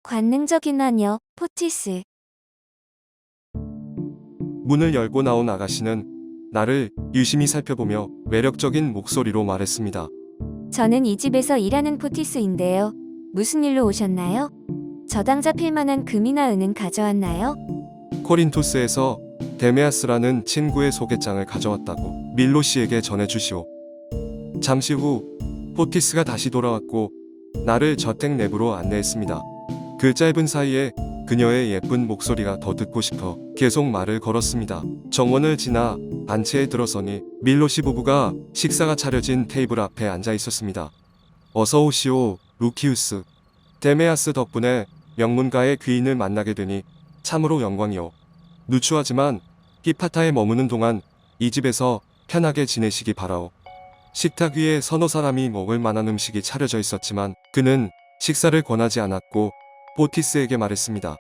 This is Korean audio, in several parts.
관능적인 하녀, 포티스. 문을 열고 나온 아가씨는 나를 유심히 살펴보며 매력적인 목소리로 말했습니다. 저는 이 집에서 일하는 포티스인데요. 무슨 일로 오셨나요? 저당 잡힐 만한 금이나 은은 가져왔나요? 코린토스에서 데메아스라는 친구의 소개장을 가져왔다고 밀로 씨에게 전해주시오. 잠시 후 포티스가 다시 돌아왔고 나를 저택 내부로 안내했습니다. 그 짧은 사이에 그녀의 예쁜 목소리가 더 듣고 싶어 계속 말을 걸었습니다. 정원을 지나 안채에 들어서니 밀로 씨 부부가 식사가 차려진 테이블 앞에 앉아 있었습니다. 어서 오시오, 루키우스. 데메아스 덕분에 명문가의 귀인을 만나게 되니 참으로 영광이오. 누추하지만 히파타에 머무는 동안 이 집에서 편하게 지내시기 바라오. 식탁 위에 서너 사람이 먹을 만한 음식이 차려져 있었지만 그는 식사를 권하지 않았고 포티스에게 말했습니다.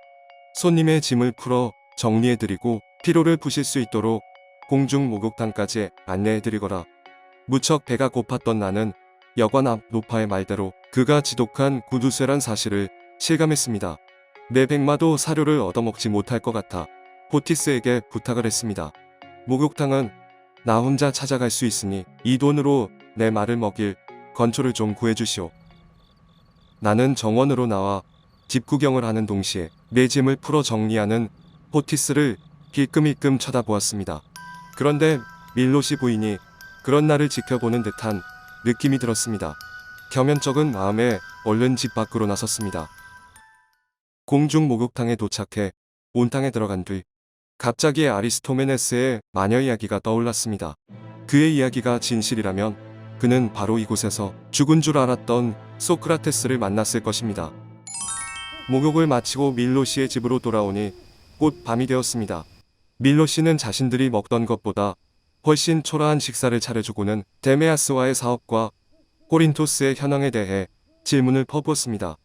손님의 짐을 풀어 정리해드리고 피로를 푸실 수 있도록 공중 목욕탕까지 안내해드리거라. 무척 배가 고팠던 나는 여관 앞 노파의 말대로 그가 지독한 구두쇠란 사실을 실감했습니다. 내 백마도 사료를 얻어먹지 못할 것 같아 포티스에게 부탁을 했습니다. 목욕탕은 나 혼자 찾아갈 수 있으니 이 돈으로 내 말을 먹일 건초를 좀 구해주시오. 나는 정원으로 나와 집 구경을 하는 동시에 내 짐을 풀어 정리하는 포티스를 힐끔힐끔 쳐다보았습니다. 그런데 밀로시 부인이 그런 나를 지켜보는 듯한 느낌이 들었습니다. 겸연쩍은 마음에 얼른 집 밖으로 나섰습니다. 공중 목욕탕에 도착해 온탕에 들어간 뒤 갑자기 아리스토메네스의 마녀 이야기가 떠올랐습니다. 그의 이야기가 진실이라면 그는 바로 이곳에서 죽은 줄 알았던 소크라테스를 만났을 것입니다. 목욕을 마치고 밀로 씨의 집으로 돌아오니 곧 밤이 되었습니다. 밀로 씨는 자신들이 먹던 것보다 훨씬 초라한 식사를 차려주고는 데메아스와의 사업과 코린토스의 현황에 대해 질문을 퍼부었습니다.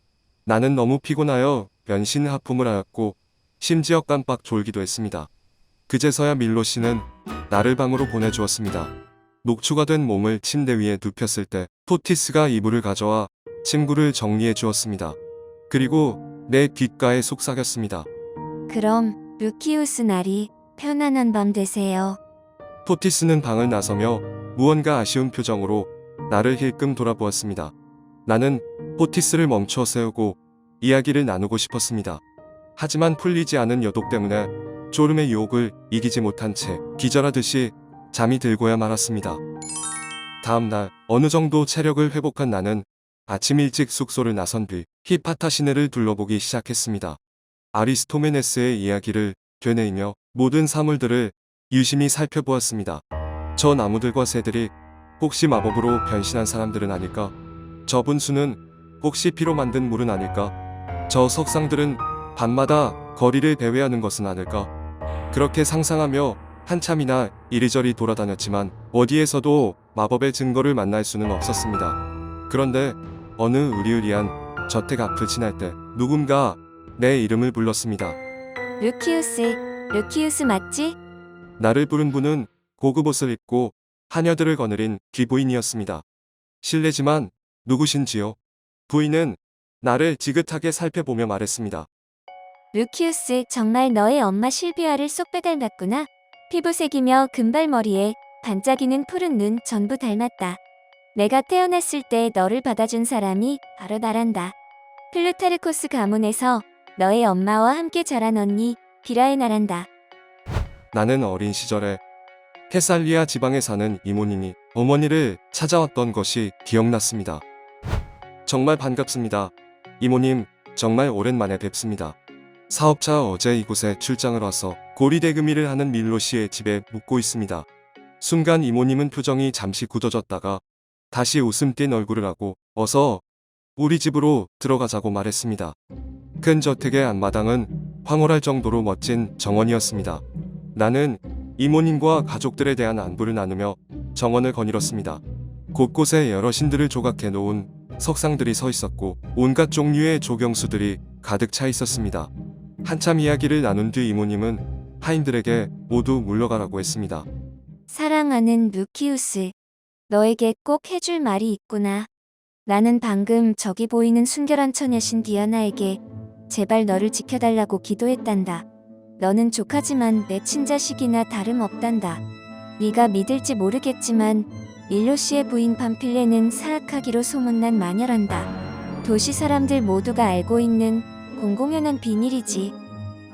나는 너무 피곤하여 변신 하품을 하였고 심지어 깜빡 졸기도 했습니다. 그제서야 밀로 씨는 나를 방으로 보내주었습니다. 녹초가 된 몸을 침대 위에 눕혔을 때 포티스가 이불을 가져와 침구를 정리해 주었습니다. 그리고 내 귓가에 속삭였습니다. 그럼 루키우스 날이 편안한 밤 되세요. 포티스는 방을 나서며 무언가 아쉬운 표정으로 나를 힐끔 돌아보았습니다. 나는 포티스를 멈춰 세우고 이야기를 나누고 싶었습니다. 하지만 풀리지 않은 여독 때문에 졸음의 유혹을 이기지 못한 채 기절하듯이 잠이 들고야 말았습니다. 다음 날 어느 정도 체력을 회복한 나는 아침 일찍 숙소를 나선 뒤 히파타 시내를 둘러보기 시작했습니다. 아리스토메네스의 이야기를 되뇌이며 모든 사물들을 유심히 살펴보았습니다. 저 나무들과 새들이 혹시 마법으로 변신한 사람들은 아닐까? 저 분수는 혹시 피로 만든 물은 아닐까? 저 석상들은 밤마다 거리를 배회하는 것은 아닐까? 그렇게 상상하며 한참이나 이리저리 돌아다녔지만 어디에서도 마법의 증거를 만날 수는 없었습니다. 그런데 어느 으리으리한 저택 앞을 지날 때 누군가 내 이름을 불렀습니다. 루키우스 맞지? 나를 부른 분은 고급 옷을 입고 하녀들을 거느린 귀부인이었습니다. 실례지만 누구신지요? 부인은 나를 지긋하게 살펴보며 말했습니다. 루키우스, 정말 너의 엄마 실비아를 쏙 빼닮았구나. 피부색이며 금발머리에 반짝이는 푸른 눈 전부 닮았다. 내가 태어났을 때 너를 받아준 사람이 바로 나란다. 플루타르코스 가문에서 너의 엄마와 함께 자란 언니 비라의 나란다. 나는 어린 시절에 테살리아 지방에 사는 이모님이 어머니를 찾아왔던 것이 기억났습니다. 정말 반갑습니다. 이모님, 정말 오랜만에 뵙습니다. 사업차 어제 이곳에 출장을 와서 고리대금이를 하는 밀로 씨의 집에 묵고 있습니다. 순간 이모님은 표정이 잠시 굳어졌다가 다시 웃음 띤 얼굴을 하고 어서 우리 집으로 들어가자고 말했습니다. 큰 저택의 앞마당은 황홀할 정도로 멋진 정원이었습니다. 나는 이모님과 가족들에 대한 안부를 나누며 정원을 거닐었습니다. 곳곳에 여러 신들을 조각해 놓은 석상들이 서 있었고 온갖 종류의 조경수들이 가득 차 있었습니다. 한참 이야기를 나눈 뒤 이모님은 하인들에게 모두 물러가라고 했습니다. 사랑하는 루키우스, 너에게 꼭 해줄 말이 있구나. 나는 방금 저기 보이는 순결한 처녀신 디아나에게 제발 너를 지켜달라고 기도했단다. 너는 조카지만 내 친자식이나 다름없단다. 네가 믿을지 모르겠지만 밀로 씨의 부인 밤필레는 사악하기로 소문난 마녀란다. 도시 사람들 모두가 알고 있는 공공연한 비밀이지.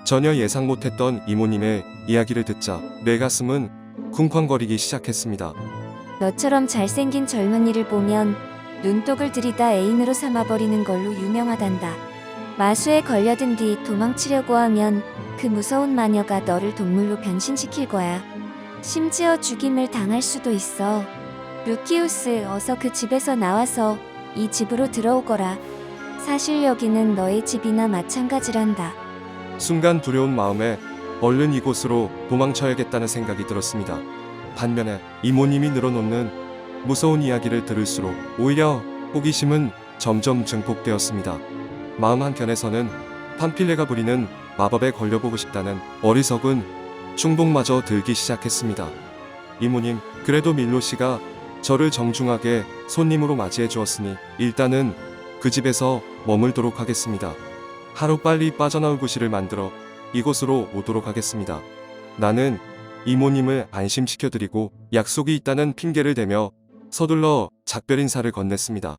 전혀 예상 못했던 이모님의 이야기를 듣자 내 가슴은 쿵쾅거리기 시작했습니다. 너처럼 잘생긴 젊은이를 보면 눈독을 들이다 애인으로 삼아버리는 걸로 유명하단다. 마수에 걸려든 뒤 도망치려고 하면 그 무서운 마녀가 너를 동물로 변신시킬 거야. 심지어 죽임을 당할 수도 있어. 루키우스, 어서 그 집에서 나와서 이 집으로 들어오거라. 사실 여기는 너의 집이나 마찬가지란다. 순간 두려운 마음에 얼른 이곳으로 도망쳐야겠다는 생각이 들었습니다. 반면에 이모님이 늘어놓는 무서운 이야기를 들을수록 오히려 호기심은 점점 증폭되었습니다. 마음 한켠에서는 판필레가 부리는 마법에 걸려보고 싶다는 어리석은 충동마저 들기 시작했습니다. 이모님, 그래도 밀로 씨가 저를 정중하게 손님으로 맞이해 주었으니 일단은 그 집에서 머물도록 하겠습니다. 하루빨리 빠져나올 구실을 만들어 이곳으로 오도록 하겠습니다. 나는 이모님을 안심시켜드리고 약속이 있다는 핑계를 대며 서둘러 작별 인사를 건넸습니다.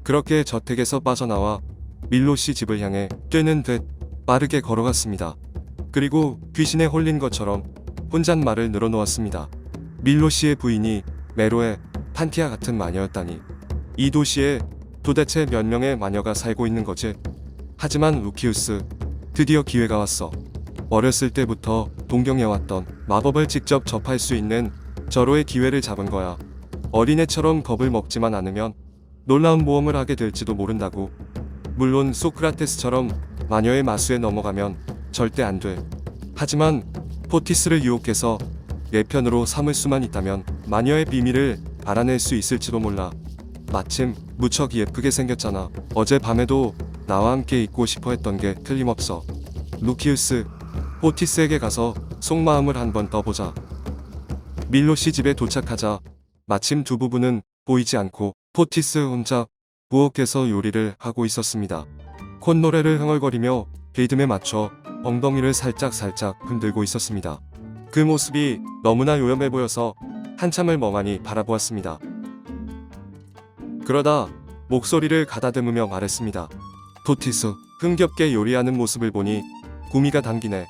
그렇게 저택에서 빠져나와 밀로 씨 집을 향해 뛰는 듯 빠르게 걸어갔습니다. 그리고 귀신에 홀린 것처럼 혼잣말을 늘어놓았습니다. 밀로 씨의 부인이 메로의 판티아 같은 마녀였다니. 이 도시에 도대체 몇 명의 마녀가 살고 있는 거지? 하지만 루키우스, 드디어 기회가 왔어. 어렸을 때부터 동경해왔던 마법을 직접 접할 수 있는 절호의 기회를 잡은 거야. 어린애처럼 겁을 먹지만 않으면 놀라운 모험을 하게 될지도 모른다고. 물론 소크라테스처럼 마녀의 마수에 넘어가면 절대 안 돼. 하지만 포티스를 유혹해서 내 편으로 삼을 수만 있다면 마녀의 비밀을 알아낼 수 있을지도 몰라. 마침 무척 예쁘게 생겼잖아. 어젯밤에도 나와 함께 있고 싶어 했던 게 틀림없어. 루키우스, 포티스에게 가서 속마음을 한번 떠보자. 밀로 씨 집에 도착하자 마침 두 부부는 보이지 않고 포티스 혼자 부엌에서 요리를 하고 있었습니다. 콧노래를 흥얼거리며 리듬에 맞춰 엉덩이를 살짝살짝 흔들고 있었습니다. 그 모습이 너무나 요염해 보여서 한참을 멍하니 바라보았습니다. 그러다 목소리를 가다듬으며 말했습니다. 포티스, 흥겹게 요리하는 모습을 보니 구미가 당기네.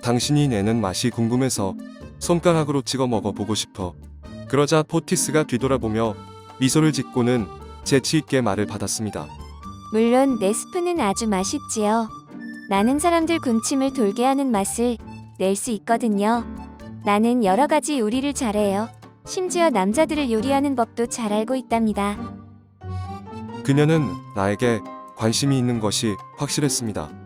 당신이 내는 맛이 궁금해서 손가락으로 찍어 먹어보고 싶어. 그러자 포티스가 뒤돌아보며 미소를 짓고는 재치있게 말을 받았습니다. 물론 내 스프는 아주 맛있지요. 나는 사람들 군침을 돌게 하는 맛을 낼 수 있거든요. 나는 여러 가지 요리를 잘해요. 심지어 남자들을 요리하는 법도 잘 알고 있답니다. 그녀는 나에게 관심이 있는 것이 확실했습니다.